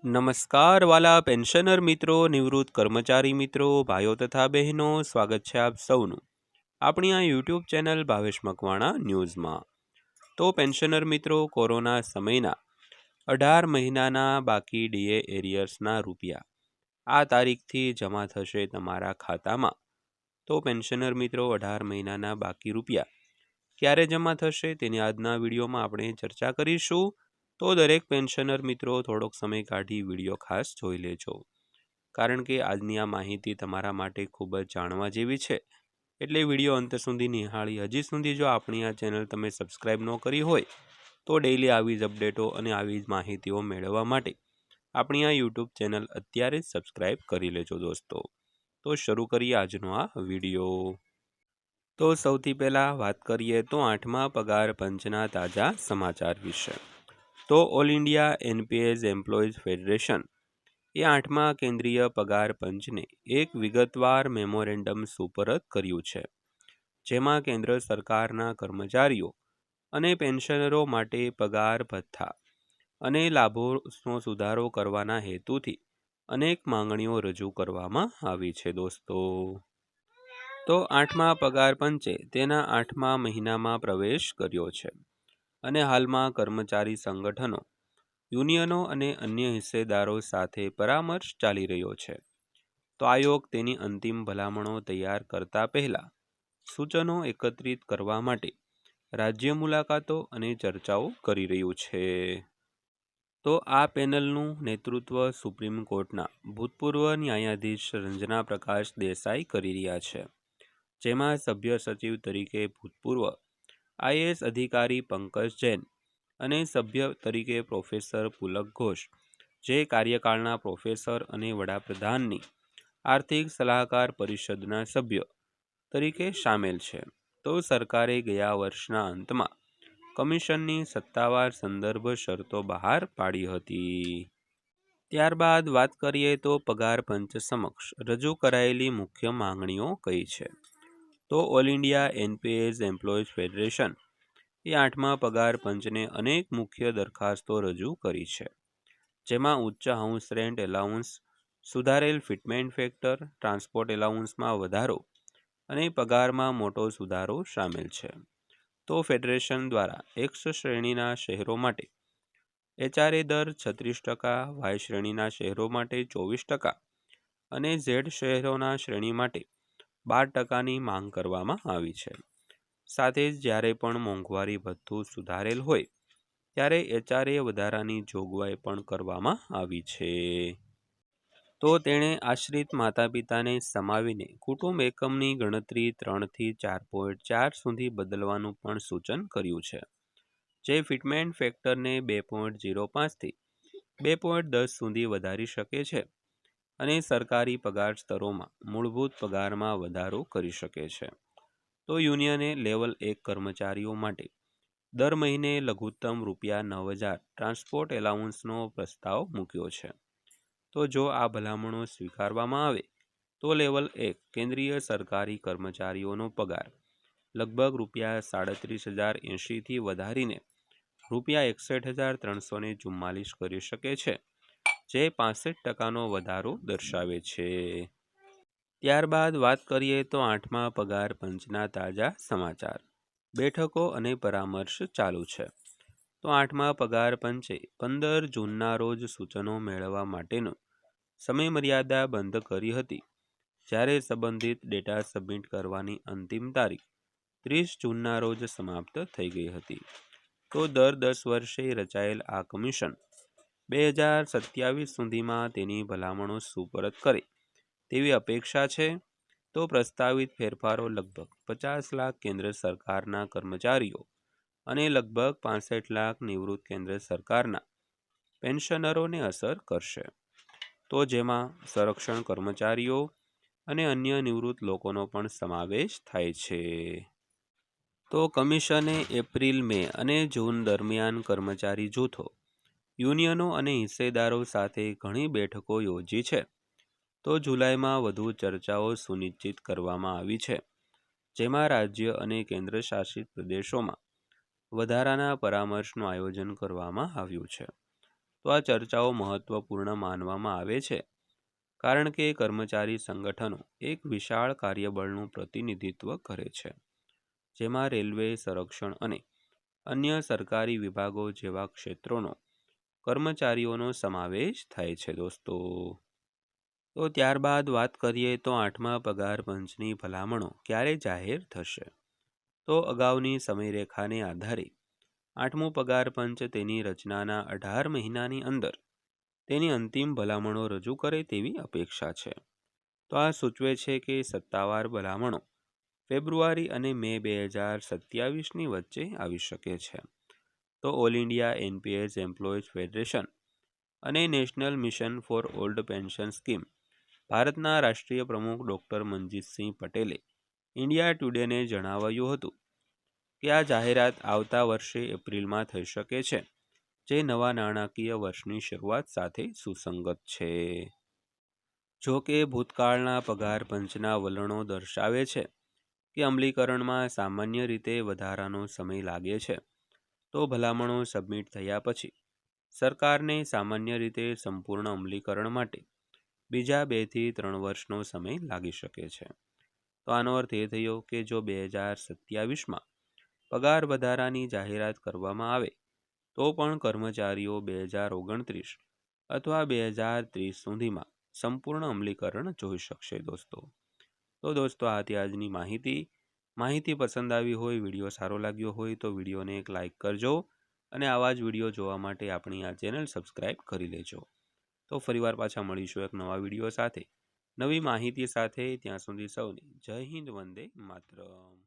નમસ્કાર વાલા પેન્શનર મિત્રો, નિવૃત્ત કર્મચારી મિત્રો, ભાઈઓ તથા બહેનો, સ્વાગત છે આપ સૌનું આપણી આ યુટ્યુબ ચેનલ ભાવેશ મકવાણા ન્યૂઝમાં। તો પેન્શનર મિત્રો, કોરોના સમયના 18 મહિનાના બાકી ડીએ એરિયર્સના રૂપિયા આ તારીખથી જમા થશે તમારા ખાતામાં। તો પેન્શનર મિત્રો, 18 મહિનાના બાકી રૂપિયા ક્યારે જમા થશે તેની આજના વિડીયોમાં આપણે ચર્ચા કરીશું। તો દરેક પેન્શનર મિત્રો થોડોક સમય કાઢી વિડીયો ખાસ જોઈ લેજો, કારણ કે આજની આ માહિતી તમારા માટે ખૂબ જ જાણવા જેવી છે, એટલે વિડીયો અંત સુધી નિહાળી। હજી સુધી જો આપણી આ ચેનલ તમે સબસ્ક્રાઈબ ન કરી હોય તો ડેઈલી આવી જ અપડેટો અને આવી જ માહિતીઓ મેળવવા માટે આપણી આ યુટ્યુબ ચેનલ અત્યારે જ સબસ્ક્રાઈબ કરી લેજો દોસ્તો। તો શરૂ કરીએ આજનો આ વિડીયો। તો સૌથી પહેલાં વાત કરીએ તો 8મા પગાર પંચના તાજા સમાચાર વિશે। તો all India NPS employees federation એ 8મા કેન્દ્રીય પગાર પંચને એક વિગતવાર મેમોરેન્ડમ સુપરત કર્યું છે, જેમાં કેન્દ્ર સરકારના કર્મચારીઓ અને પેન્શનરો માટે પગાર ભથ્થા અને લાભોનો સુધારો કરવાના હેતુથી અનેક માંગણીઓ રજૂ કરવામાં આવી છે દોસ્તો। તો 8મા પગાર પંચે તેના 8મા મહિનામાં પ્રવેશ કર્યો છે અને હાલમાં કર્મચારી સંગઠનો, યુનિયનો અને અન્ય હિસ્સેદારો સાથે પરામર્શ ચાલી રહ્યો છે। તો આયોગ તેની અંતિમ ભલામણો તૈયાર કરતા પહેલા સૂચનો એકત્રિત કરવા માટે રાજ્ય મુલાકાતો અને ચર્ચાઓ કરી રહ્યું છે। તો આ પેનલનું નેતૃત્વ સુપ્રીમ કોર્ટના ભૂતપૂર્વ ન્યાયાધીશ રંજના પ્રકાશ દેસાઈ કરી રહ્યા છે, જેમાં સભ્ય સચિવ તરીકે ભૂતપૂર્વ આઈએએસ અધિકારી પંકજ જૈન અને સભ્ય તરીકે પ્રોફેસર પુલક ઘોષ, જે કાર્યકાળના પ્રોફેસર અને વડાપ્રધાનની આર્થિક સલાહકાર પરિષદના સભ્ય તરીકે સામેલ છે। તો સરકારે ગયા વર્ષના અંતમાં કમિશનની સત્તાવાર સંદર્ભ શરતો બહાર પાડી હતી। ત્યારબાદ વાત કરીએ તો પગાર પંચ સમક્ષ રજૂ કરાયેલી મુખ્ય માંગણીઓ કઈ છે। તો all India NPS employees federation એ 8મા પગાર પંચને અનેક મુખ્ય દરખાસ્તો રજૂ કરી છે, જેમાં ઉચ્ચ હાઉસ રેન્ટ એલાઉન્સ, સુધારેલ ફિટમેન્ટ ફેક્ટર, ટ્રાન્સપોર્ટ એલાઉન્સમાં વધારો અને પગારમાં મોટો સુધારો સામેલ છે। તો ફેડરેશન દ્વારા એક્સ શ્રેણીના શહેરો માટે એચઆરએ દર 36%, વાય શ્રેણીના શહેરો માટે 24% અને ઝેડ શહેરોના શ્રેણી માટે 12%ની માંગ કરવામાં આવી છે। સાથે જ જ્યારે પણ મોંઘવારી ભથ્થું સુધારેલ હોય ત્યારે એચઆરએ વધારાની જોગવાઈ પણ કરવામાં આવી છે। તો તેણે આશ્રિત માતા પિતાને સમાવીને કુટુંબ એકમની ગણતરી 3 થી 4.4 સુધી બદલવાનું પણ સૂચન કર્યું છે, જે ફિટમેન્ટ ફેક્ટરને 2.05 થી 2.10 સુધી વધારી શકે છે અને સરકારી પગાર સ્તરોમાં મૂળભૂત પગારમાં વધારો કરી શકે છે। તો યુનિયને લેવલ 1 કર્મચારીઓ માટે દર મહિને લઘુત્તમ ₹9,000 ટ્રાન્સપોર્ટ એલાઉન્સનો પ્રસ્તાવ મૂક્યો છે। તો જો આ ભલામણો સ્વીકારવામાં આવે તો લેવલ 1 કેન્દ્રીય સરકારી કર્મચારીઓનો પગાર લગભગ ₹37,080 થી વધારીને ₹61,344 કરી શકે છે, જે 65%નો વધારો દર્શાવે છે। ત્યારબાદ વાત કરીએ તો 8મા પગાર પંચના તાજા સમાચાર। બેઠકો અને પરામર્શ ચાલુ છે। તો 8મા પગાર પંચે 15 જૂનના રોજ સૂચનો મેળવવા માટેનો સમયમર્યાદા બંધ કરી હતી, જ્યારે સંબંધિત ડેટા સબમિટ કરવાની અંતિમ તારીખ 30 જૂનના રોજ સમાપ્ત થઈ ગઈ હતી। તો દર 10 વર્ષે રચાયેલ આ કમિશન 2027 સુધીમાં તેની ભલામણો સુપરત કરે તેવી અપેક્ષા છે। તો પ્રસ્તાવિત ફેરફારો લગભગ 50 લાખ કેન્દ્ર સરકારના કર્મચારીઓ અને લગભગ 65 લાખ નિવૃત્ત કેન્દ્ર સરકારના પેન્શનરોને અસર કરશે, તો જેમાં સંરક્ષણ કર્મચારીઓ અને અન્ય નિવૃત્ત લોકોનો પણ સમાવેશ થાય છે। તો કમિશને એપ્રિલ, મે અને જૂન દરમિયાન કર્મચારી જૂથો, યુનિયનો અને હિસ્સેદારો સાથે ઘણી બેઠકો યોજી છે। તો જુલાઈમાં વધુ ચર્ચાઓ સુનિશ્ચિત કરવામાં આવી છે, જેમાં રાજ્ય અને કેન્દ્ર શાસિત પ્રદેશોમાં વધારાના પરામર્શનું આયોજન કરવામાં આવ્યું છે। તો તો આ ચર્ચાઓ મહત્વપૂર્ણ માનવામાં આવે છે, કારણ કે કર્મચારી સંગઠનો એક વિશાળ કાર્યબળનું પ્રતિનિધિત્વ કરે છે, જેમાં રેલવે, સંરક્ષણ અને અન્ય સરકારી વિભાગો જેવા ક્ષેત્રોનો કર્મચારીઓનો સમાવેશ થાય છે દોસ્તો. તો ત્યારબાદ વાત કરીએ તો 8મા પગાર પંચની ભલામણો ક્યારે જાહેર થશે. તો અગાઉની સમયરેખાને આધારે 8મું પગાર પંચ તેની રચનાના 18 મહિનાની અંદર તેની અંતિમ ભલામણો રજૂ કરે તેવી અપેક્ષા છે. તો આ સૂચવે છે કે સત્તાવાર ભલામણો ફેબ્રુઆરી અને મે 2027ની વચ્ચે આવી શકે છે. તો all India NPS employees federation અને national mission for old pension scheme ભારતના રાષ્ટ્રીય પ્રમુખ ડૉક્ટર મનજીતસિંહ પટેલે ઇન્ડિયા ટુડેને જણાવ્યું હતું કે આ જાહેરાત આવતા વર્ષે એપ્રિલમાં થઈ શકે છે, જે નવા નાણાકીય વર્ષની શરૂઆત સાથે સુસંગત છે. જો કે ભૂતકાળના પગાર પંચના વલણો દર્શાવે છે કે અમલીકરણમાં સામાન્ય રીતે વધારાનો સમય લાગે છે. તો ભલામણો સબમિટ થયા પછી સરકારને સામાન્ય રીતે સંપૂર્ણ અમલીકરણ માટે બીજા 2 થી 3 વર્ષનો સમય લાગી શકે છે. તો આનો અર્થ એ થયો કે જો 2027માં પગાર વધારાની જાહેરાત કરવામાં આવે તો પણ કર્મચારીઓ 2029 અથવા 2030 સુધીમાં સંપૂર્ણ અમલીકરણ જોઈ શકશે દોસ્તો. તો દોસ્તો આ હતી આજની માહિતી પસંદ આવી હોય, વિડીયો સારો લાગ્યો હોય તો વિડીયોને એક લાઇક કરજો અને આવા જ વિડીયો જોવા માટે આપણી આ ચેનલ સબસ્ક્રાઈબ કરી લેજો. તો ફરીવાર પાછા મળીશું એક નવા વિડીયો સાથે, નવી માહિતી સાથે. ત્યાં સુધી સૌને જય હિન્દ, વંદે માતરમ.